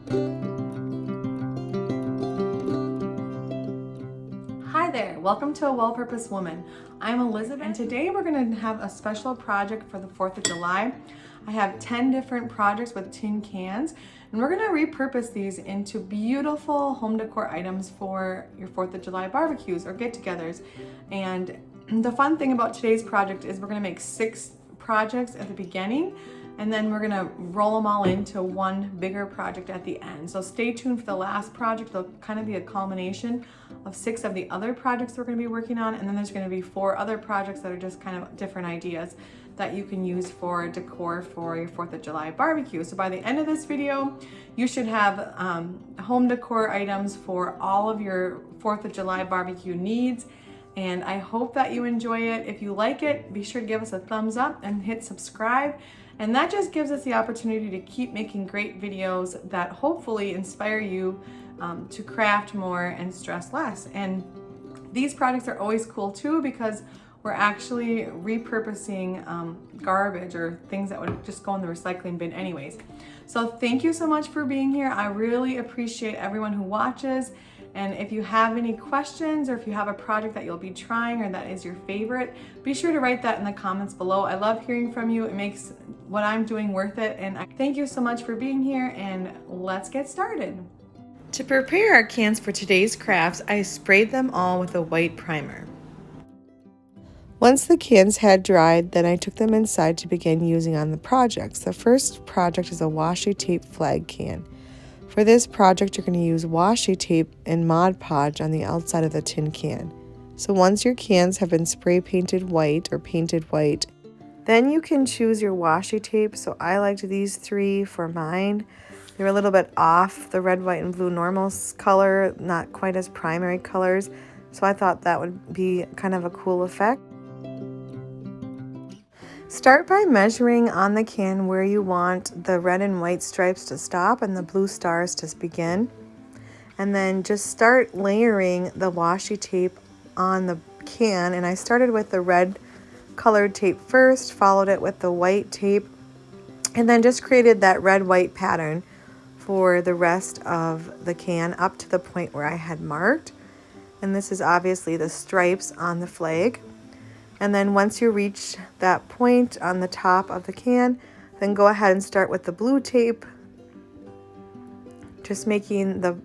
Hi there, welcome to A Well-Purposed Woman. I'm Elizabeth, and today we're going to have a special project for the 4th of July. I have 10 different projects with tin cans, and we're going to repurpose these into beautiful home decor items for your 4th of July barbecues or get-togethers. And the fun thing about today's project is we're going to make 6 projects at the beginning, and then we're gonna roll them all into one bigger project at the end. So stay tuned for the last project. It'll kind of be a culmination of 6 of the other projects we're gonna be working on, and then there's gonna be 4 other projects that are just kind of different ideas that you can use for decor for your 4th of July barbecue. So by the end of this video, you should have home decor items for all of your 4th of July barbecue needs. And I hope that you enjoy it. If you like it, be sure to give us a thumbs up and hit subscribe. And that just gives us the opportunity to keep making great videos that hopefully inspire you to craft more and stress less. And these projects are always cool too, because we're actually repurposing garbage or things that would just go in the recycling bin anyways. So thank you so much for being here. I really appreciate everyone who watches. And if you have any questions, or if you have a project that you'll be trying or that is your favorite, be sure to write that in the comments below. I love hearing from you. It makes what I'm doing worth it. And I thank you so much for being here, and let's get started. To prepare our cans for today's crafts, I sprayed them all with a white primer. Once the cans had dried, then I took them inside to begin using on the projects. The first project is a washi tape flag can. For this project, you're going to use washi tape and Mod Podge on the outside of the tin can. So once your cans have been spray painted white or painted white, then you can choose your washi tape. So I liked these 3 for mine. They're a little bit off the red, white, and blue normal color, not quite as primary colors. So I thought that would be kind of a cool effect. Start by measuring on the can where you want the red and white stripes to stop and the blue stars to begin. And then just start layering the washi tape on the can. And I started with the red colored tape first, followed it with the white tape, and then just created that red-white pattern for the rest of the can up to the point where I had marked. And this is obviously the stripes on the flag. And then once you reach that point on the top of the can, then go ahead and start with the blue tape, just making the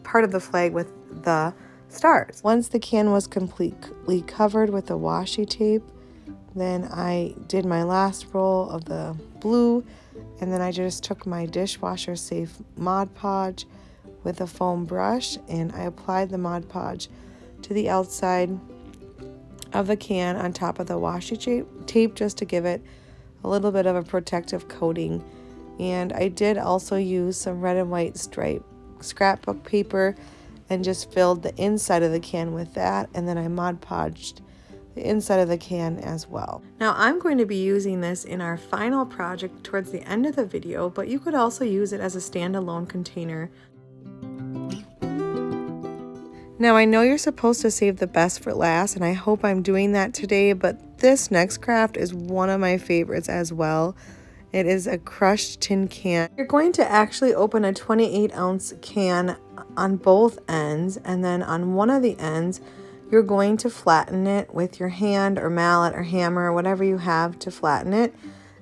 part of the flag with the stars. Once the can was completely covered with the washi tape, then I did my last roll of the blue, and then I just took my dishwasher safe Mod Podge with a foam brush, and I applied the Mod Podge to the outside of the can on top of the washi tape just to give it a little bit of a protective coating. And I did also use some red and white stripe scrapbook paper and just filled the inside of the can with that, and then I Mod Podged the inside of the can as well. Now I'm going to be using this in our final project towards the end of the video, but you could also use it as a standalone container. Now I know you're supposed to save the best for last, and I hope I'm doing that today, but this next craft is one of my favorites as well. It is a crushed tin can. You're going to actually open a 28-ounce can on both ends, and then on one of the ends, you're going to flatten it with your hand or mallet or hammer or whatever you have to flatten it.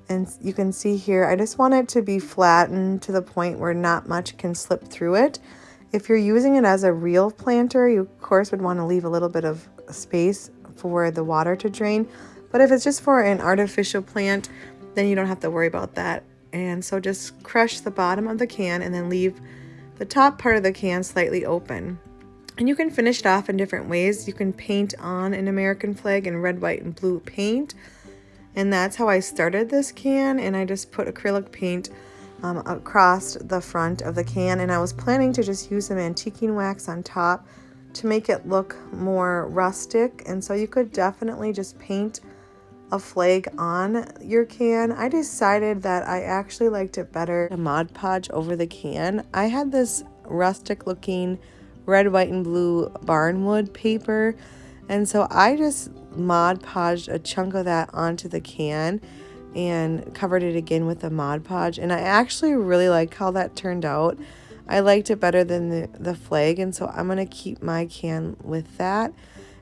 And you can see here, I just want it to be flattened to the point where not much can slip through it. If you're using it as a real planter, you of course would want to leave a little bit of space for the water to drain. But if it's just for an artificial plant, then you don't have to worry about that. And so just crush the bottom of the can and then leave the top part of the can slightly open. And you can finish it off in different ways. You can paint on an American flag in red, white, and blue paint. And that's how I started this can. And I just put acrylic paint across the front of the can, and I was planning to just use some antiquing wax on top to make it look more rustic. And so you could definitely just paint a flag on your can. I decided that I actually liked it better to Mod Podge over the can. I had this rustic looking red, white, and blue barnwood paper, and so I just Mod Podged a chunk of that onto the can and covered it again with the Mod Podge, and I actually really like how that turned out. I liked it better than the flag, and so I'm going to keep my can with that.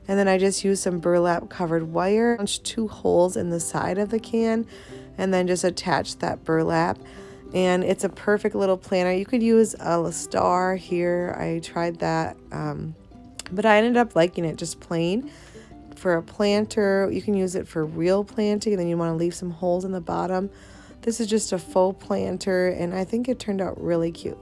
And then I just used some burlap covered wire, punched 2 holes in the side of the can, and then just attached that burlap. And it's a perfect little planter. You could use a star here. I tried that, but I ended up liking it just plain. For a planter, you can use it for real planting, and then you want to leave some holes in the bottom. This is just a faux planter, and I think it turned out really cute.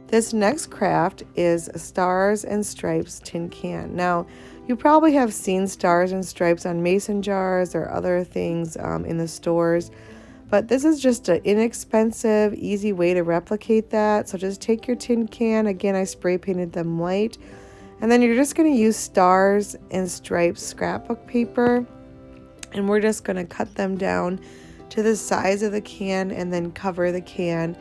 This next craft is a Stars and Stripes tin can. Now, you probably have seen Stars and Stripes on mason jars or other things in the stores, but this is just an inexpensive, easy way to replicate that. So just take your tin can. Again, I spray painted them white. And then you're just going to use Stars and Stripes scrapbook paper, and we're just going to cut them down to the size of the can and then cover the can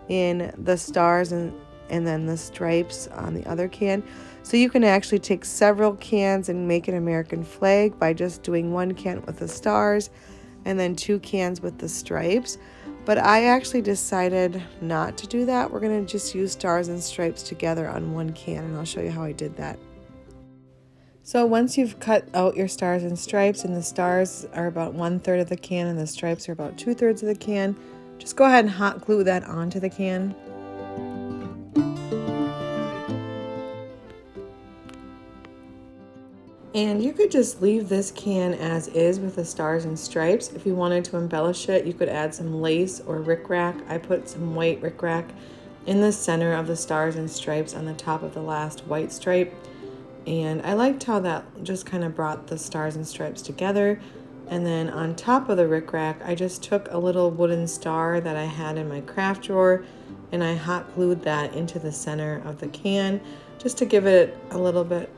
in the stars and then the stripes on the other can. So you can actually take several cans and make an American flag by just doing 1 can with the stars and then 2 cans with the stripes. But I actually decided not to do that. We're going to just use Stars and Stripes together on 1 can, and I'll show you how I did that. So once you've cut out your Stars and Stripes, and the stars are about 1/3 of the can and the stripes are about 2/3 of the can, just go ahead and hot glue that onto the can. And you could just leave this can as is with the Stars and Stripes. If you wanted to embellish it, you could add some lace or rickrack. I put some white rickrack in the center of the Stars and Stripes on the top of the last white stripe. And I liked how that just kind of brought the Stars and Stripes together. And then on top of the rickrack, I just took a little wooden star that I had in my craft drawer, and I hot glued that into the center of the can just to give it a little bit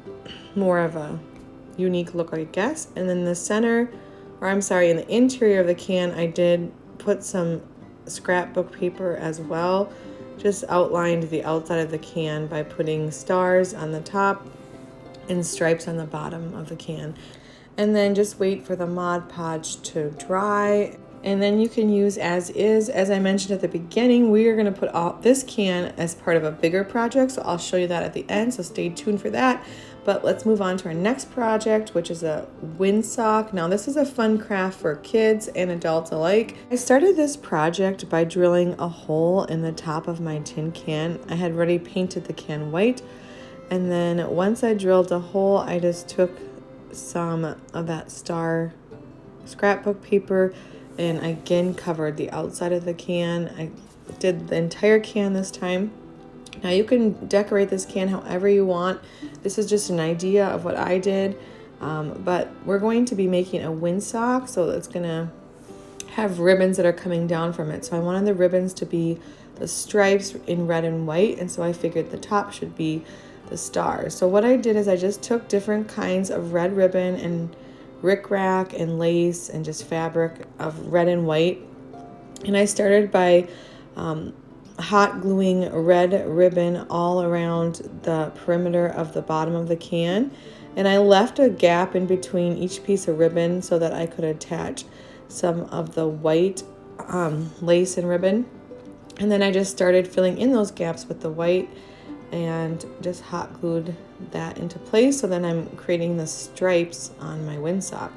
more of a unique look, I guess. And then the center, or I'm sorry, in the interior of the can, I did put some scrapbook paper as well. Just outlined the outside of the can by putting stars on the top and stripes on the bottom of the can. And then just wait for the Mod Podge to dry. And then you can use as is. As I mentioned at the beginning, we are going to put all this can as part of a bigger project, so I'll show you that at the end, so stay tuned for that. But let's move on to our next project, which is a windsock. Now this is a fun craft for kids and adults alike. I started this project by drilling a hole in the top of my tin can. I had already painted the can white, and then once I drilled a hole, I just took some of that star scrapbook paper and again covered the outside of the can. I did the entire can this time. Now you can decorate this can however you want. This is just an idea of what I did, but we're going to be making a windsock, so it's gonna have ribbons that are coming down from it. So I wanted the ribbons to be the stripes in red and white, and so I figured the top should be the stars. So what I did is I just took different kinds of red ribbon and rickrack and lace and just fabric of red and white, and I started by hot gluing red ribbon all around the perimeter of the bottom of the can, and I left a gap in between each piece of ribbon so that I could attach some of the white lace and ribbon, and then I just started filling in those gaps with the white and just hot glued that into place. So then I'm creating the stripes on my windsock,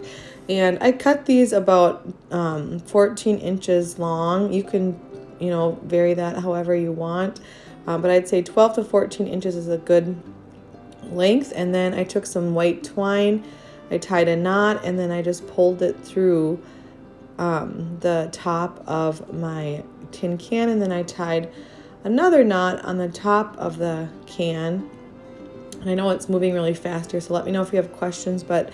and I cut these about 14 inches long. You can vary that however you want, but I'd say 12 to 14 inches is a good length. And then I took some white twine, I tied a knot, and then I just pulled it through the top of my tin can, and then I tied another knot on the top of the can. And I know it's moving really fast here, so let me know if you have questions, but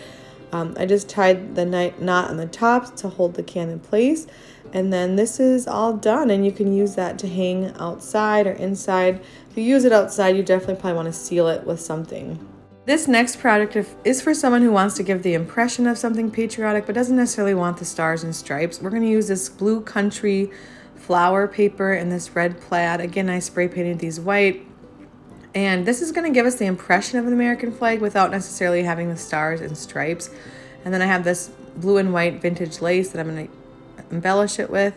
I just tied the knot on the top to hold the can in place. And then this is all done, and you can use that to hang outside or inside. If you use it outside, you definitely probably want to seal it with something. This next project is for someone who wants to give the impression of something patriotic but doesn't necessarily want the stars and stripes. We're going to use this blue country flower paper and this red plaid. Again, I spray painted these white. And this is going to give us the impression of an American flag without necessarily having the stars and stripes. And then I have this blue and white vintage lace that I'm going to embellish it with.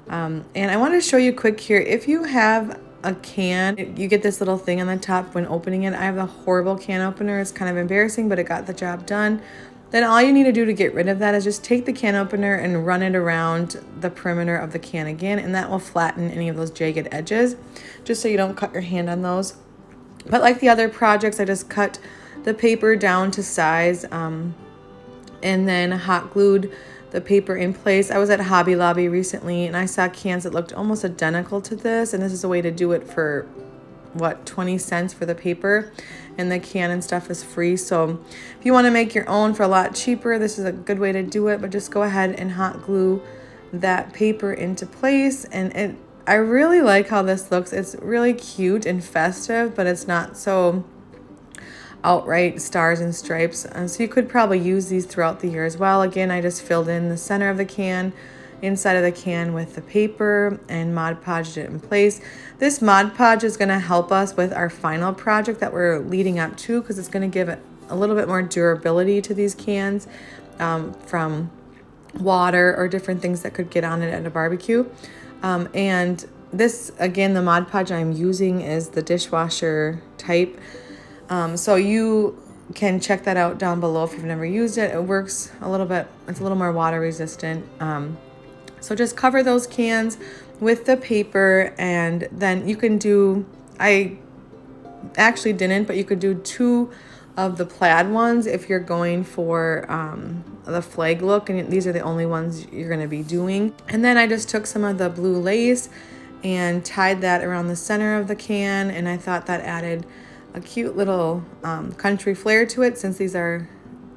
And I want to show you quick here, if you have a can, you get this little thing on the top when opening it. I have a horrible can opener. It's kind of embarrassing, but it got the job done. Then all you need to do to get rid of that is just take the can opener and run it around the perimeter of the can again, and that will flatten any of those jagged edges, just so you don't cut your hand on those. But like the other projects, I just cut the paper down to size, and then hot glued the paper in place. I was at Hobby Lobby recently and I saw cans that looked almost identical to this, and this is a way to do it for what, 20 cents for the paper, and the can and stuff is free. So if you want to make your own for a lot cheaper, this is a good way to do it. But just go ahead and hot glue that paper into place, and I really like how this looks. It's really cute and festive, but it's not so outright stars and stripes. So you could probably use these throughout the year as well. Again, I just filled in the center of the can, inside of the can with the paper, and Mod Podged it in place. This Mod Podge is going to help us with our final project that we're leading up to, because it's going to give it a little bit more durability to these cans from water or different things that could get on it at a barbecue. And this, again, the Mod Podge I'm using is the dishwasher type. So you can check that out down below if you've never used it. It works a little bit, it's a little more water resistant. So just cover those cans with the paper, and then you can do, I actually didn't, but you could do 2 of the plaid ones if you're going for the flag look, and these are the only ones you're going to be doing. And then I just took some of the blue lace and tied that around the center of the can, and I thought that added a cute little country flair to it, since these are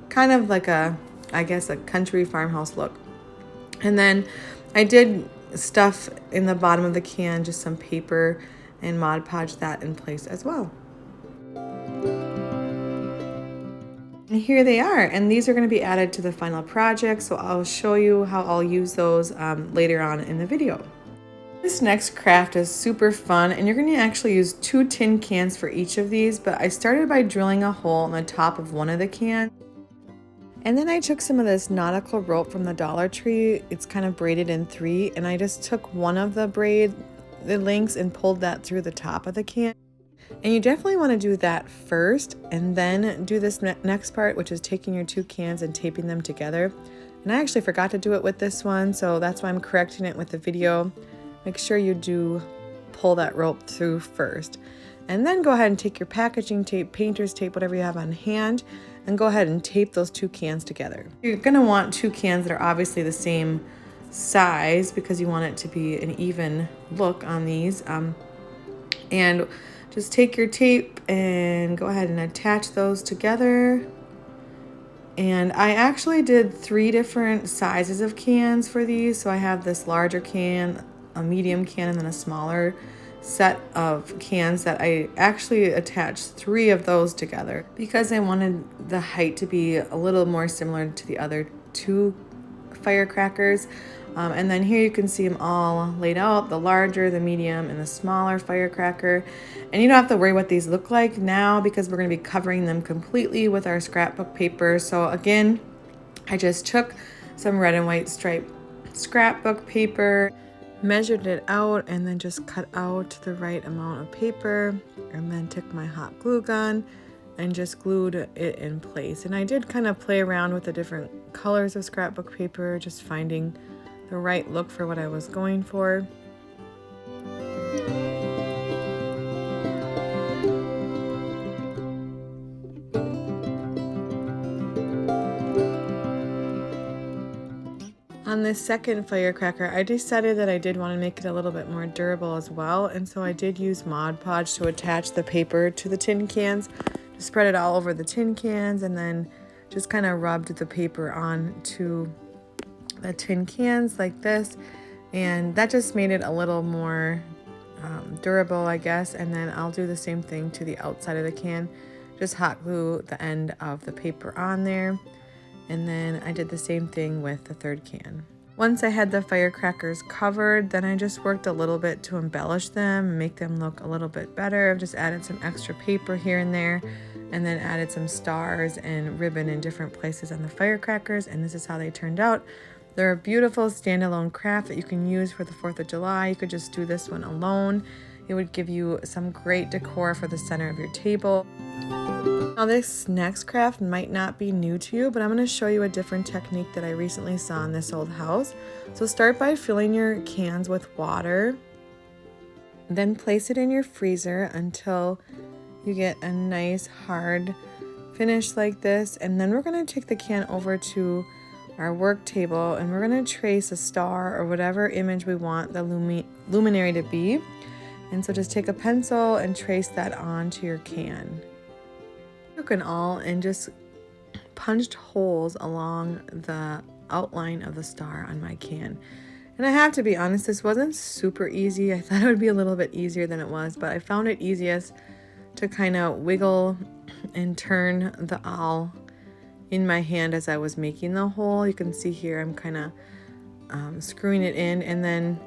kind of like a, I guess, a country farmhouse look. And then I did stuff in the bottom of the can, just some paper, and Mod Podge that in place as well. And here they are, and these are going to be added to the final project, so I'll show you how I'll use those later on in the video. This next craft is super fun, and you're going to actually use 2 tin cans for each of these, but I started by drilling a hole in the top of one of the cans. And then I took some of this nautical rope from the Dollar Tree. It's kind of braided in 3, and I just took one of the links and pulled that through the top of the can. And you definitely want to do that first, and then do this next part, which is taking your 2 cans and taping them together. And I actually forgot to do it with this one, so that's why I'm correcting it with the video. Make sure you do pull that rope through first. And then go ahead and take your packaging tape, painter's tape, whatever you have on hand, and go ahead and tape those 2 cans together. You're going to want 2 cans that are obviously the same size, because you want it to be an even look on these. And just take your tape and go ahead and attach those together. And I actually did 3 different sizes of cans for these. So I have this larger can, a medium can, and then a smaller set of cans that I actually attached 3 of those together, because I wanted the height to be a little more similar to the other 2 firecrackers. And then here you can see them all laid out, the larger, the medium, and the smaller firecracker. And you don't have to worry what these look like now, because we're going to be covering them completely with our scrapbook paper. So again, I just took some red and white striped scrapbook paper, measured it out, and then just cut out the right amount of paper, and then took my hot glue gun and just glued it in place. And I did kind of play around with the different colors of scrapbook paper, just finding the right look for what I was going for. On this second firecracker, I decided that I did want to make it a little bit more durable as well, and so I did use Mod Podge to attach the paper to the tin cans. Just spread it all over the tin cans, and then just kind of rubbed the paper onto the tin cans like this, and that just made it a little more durable, I guess. And then I'll do the same thing to the outside of the can, just hot glue the end of the paper on there. And then I did the same thing with the third can. Once I had the firecrackers covered, then I just worked a little bit to embellish them and make them look a little bit better. I've just added some extra paper here and there, and then added some stars and ribbon in different places on the firecrackers, and this is how they turned out. They're a beautiful standalone craft that you can use for the 4th of July. You could just do this one alone. It would give you some great decor for the center of your table. Now this next craft might not be new to you, but I'm going to show you a different technique that I recently saw in this old house. So start by filling your cans with water. Then place it in your freezer until you get a nice hard finish like this. And then we're going to take the can over to our work table and we're going to trace a star or whatever image we want the luminary to be. And so just take a pencil and trace that onto your can. Took an awl and just punched holes along the outline of the star on my can. And I have to be honest, this wasn't super easy. I thought it would be a little bit easier than it was, but I found it easiest to kind of wiggle and turn the awl in my hand as I was making the hole. You can see here I'm kind of screwing it in, and then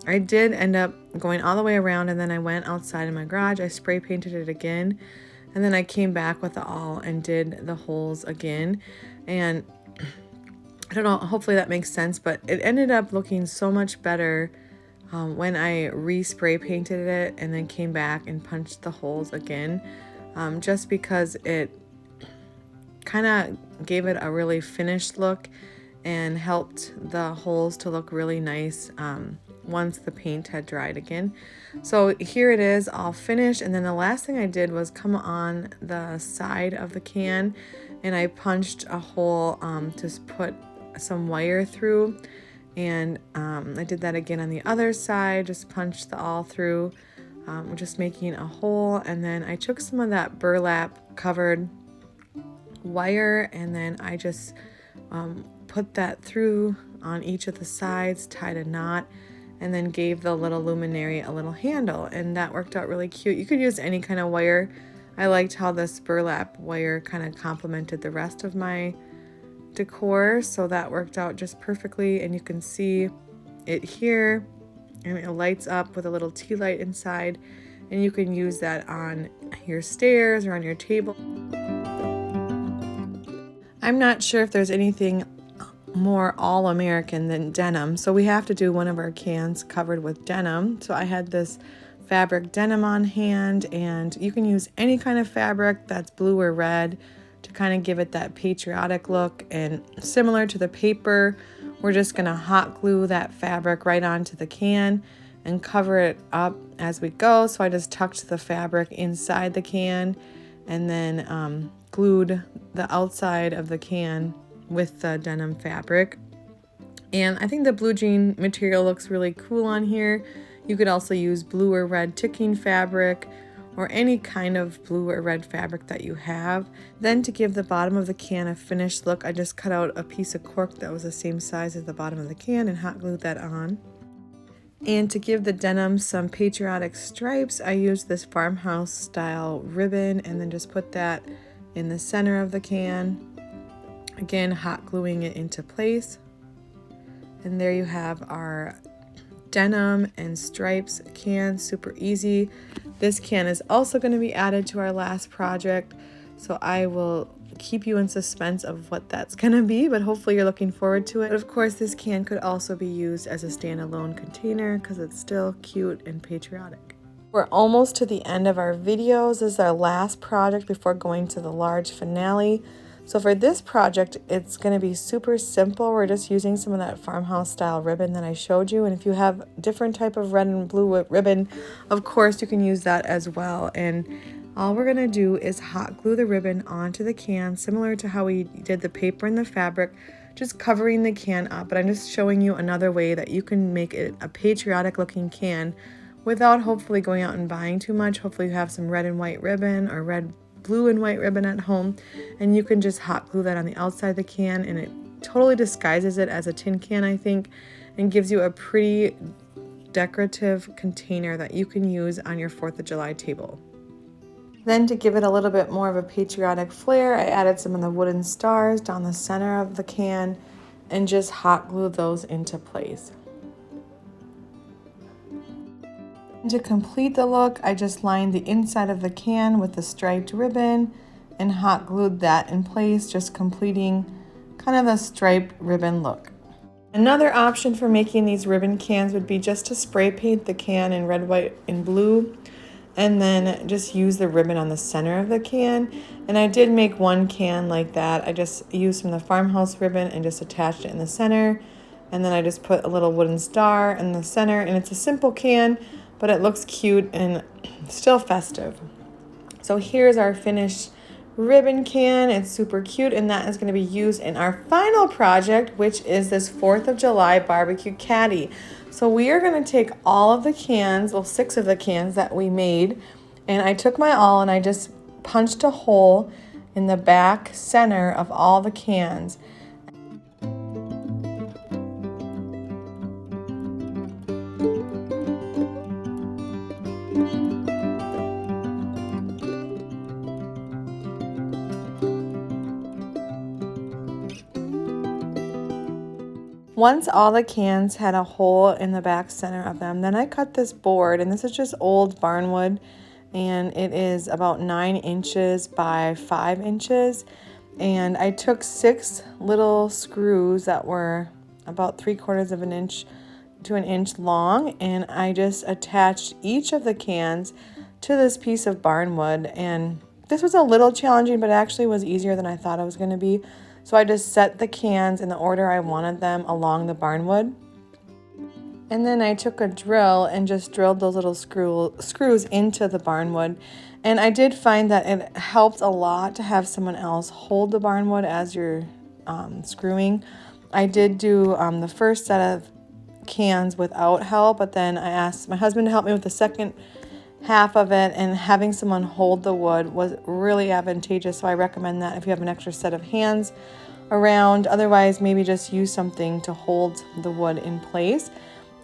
I did end up going all the way around, and then I went outside in my garage. I spray painted it again, and then I came back with the awl and did the holes again. And I don't know, hopefully that makes sense, but it ended up looking so much better when I re-spray painted it and then came back and punched the holes again, just because it kind of gave it a really finished look and helped the holes to look really nice once the paint had dried again. So here it is all finished, and then the last thing I did was come on the side of the can and I punched a hole to put some wire through, and I did that again on the other side, just punched the awl through, just making a hole. And then I took some of that burlap covered wire and then I just put that through on each of the sides, tied a knot, and then gave the little luminary a little handle, and that worked out really cute. You could use any kind of wire. I liked how this burlap wire kind of complemented the rest of my decor, so that worked out just perfectly. And you can see it here, and it lights up with a little tea light inside, and you can use that on your stairs or on your table. I'm not sure if there's anything more all-American than denim, so we have to do one of our cans covered with denim. So I had this fabric denim on hand, and you can use any kind of fabric that's blue or red to kind of give it that patriotic look. And similar to the paper, we're just going to hot glue that fabric right onto the can and cover it up as we go. So I just tucked the fabric inside the can and then glued the outside of the can with the denim fabric. And I think the blue jean material looks really cool on here. You could also use blue or red ticking fabric or any kind of blue or red fabric that you have. Then to give the bottom of the can a finished look, I just cut out a piece of cork that was the same size as the bottom of the can and hot glued that on. And to give the denim some patriotic stripes, I used this farmhouse style ribbon and then just put that in the center of the can. Again, hot gluing it into place. And there you have our denim and stripes can, super easy. This can is also going to be added to our last project, so I will keep you in suspense of what that's going to be, but hopefully you're looking forward to it. But of course, this can could also be used as a standalone container because it's still cute and patriotic. We're almost to the end of our videos. This is our last project before going to the large finale. So for this project, it's going to be super simple. We're just using some of that farmhouse style ribbon that I showed you. And if you have different type of red and blue ribbon, of course you can use that as well. And all we're going to do is hot glue the ribbon onto the can, similar to how we did the paper and the fabric, just covering the can up. But I'm just showing you another way that you can make it a patriotic looking can without hopefully going out and buying too much. Hopefully you have some red and white ribbon or red, blue and white ribbon at home, and you can just hot glue that on the outside of the can, and it totally disguises it as a tin can, I think, and gives you a pretty decorative container that you can use on your 4th of July table. Then to give it a little bit more of a patriotic flair, I added some of the wooden stars down the center of the can and just hot glued those into place. And to complete the look, I just lined the inside of the can with the striped ribbon and hot glued that in place, just completing kind of a striped ribbon look. Another option for making these ribbon cans would be just to spray paint the can in red, white, and blue, and then just use the ribbon on the center of the can. And I did make one can like that. I just used from the farmhouse ribbon and just attached it in the center. And then I just put a little wooden star in the center, and it's a simple can, but it looks cute and still festive. So here's our finished ribbon can. It's super cute, and that is going to be used in our final project, which is this 4th of July barbecue caddy. So we are going to take all of the cans, well, 6 of the cans that we made, and I took my awl and I just punched a hole in the back center of all the cans. Once all the cans had a hole in the back center of them, then I cut this board, and this is just old barnwood, and it is about 9 inches by 5 inches. And I took 6 little screws that were about 3/4 of an inch to an inch long, and I just attached each of the cans to this piece of barnwood. And this was a little challenging, but it actually was easier than I thought it was going to be. So I just set the cans in the order I wanted them along the barnwood. And then I took a drill and just drilled those little screws into the barnwood. And I did find that it helped a lot to have someone else hold the barnwood as you're screwing. I did do the first set of cans without help, but then I asked my husband to help me with the second half of it, and having someone hold the wood was really advantageous. So I recommend that if you have an extra set of hands around. Otherwise, maybe just use something to hold the wood in place.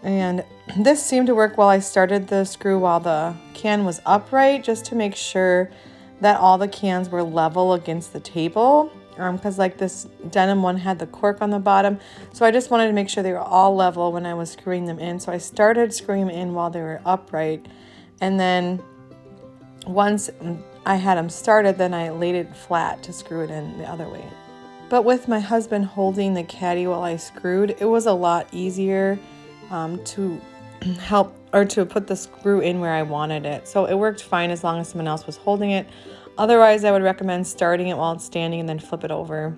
And this seemed to work well. I started the screw while the can was upright, just to make sure that all the cans were level against the table, because like this denim one had the cork on the bottom. So I just wanted to make sure they were all level when I was screwing them in. So I started screwing them in while they were upright. And then once I had them started, then I laid it flat to screw it in the other way. But with my husband holding the caddy while I screwed, it was a lot easier to help or to put the screw in where I wanted it. So it worked fine as long as someone else was holding it. Otherwise, I would recommend starting it while it's standing and then flip it over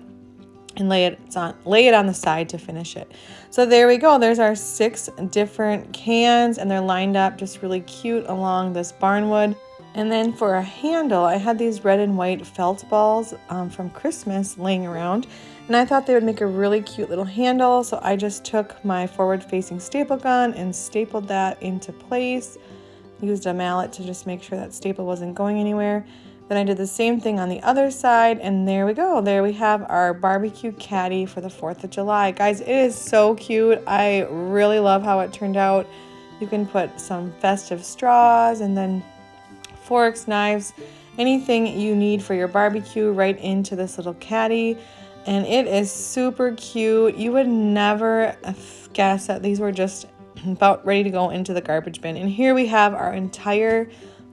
and lay it on the side to finish it. So there we go. There's our 6 different cans, and they're lined up just really cute along this barnwood. And then for a handle, I had these red and white felt balls from Christmas laying around, and I thought they would make a really cute little handle. So I just took my forward-facing staple gun and stapled that into place. Used a mallet to just make sure that staple wasn't going anywhere. Then I did the same thing on the other side, and there we go. There we have our barbecue caddy for the 4th of July. Guys, it is so cute. I really love how it turned out. You can put some festive straws and then forks, knives, anything you need for your barbecue right into this little caddy. And it is super cute. You would never guess that these were just about ready to go into the garbage bin. And here we have our entire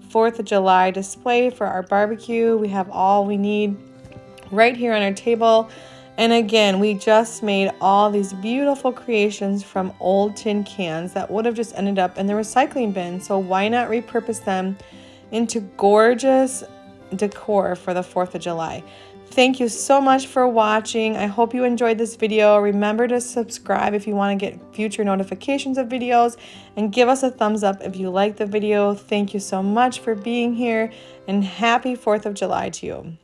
4th of July display for our barbecue. We have all we need right here on our table. And again, we just made all these beautiful creations from old tin cans that would have just ended up in the recycling bin. So why not repurpose them into gorgeous decor for the 4th of July? Thank you so much for watching. I hope you enjoyed this video. Remember to subscribe if you want to get future notifications of videos, and give us a thumbs up if you like the video. Thank you so much for being here, and happy 4th of July to you.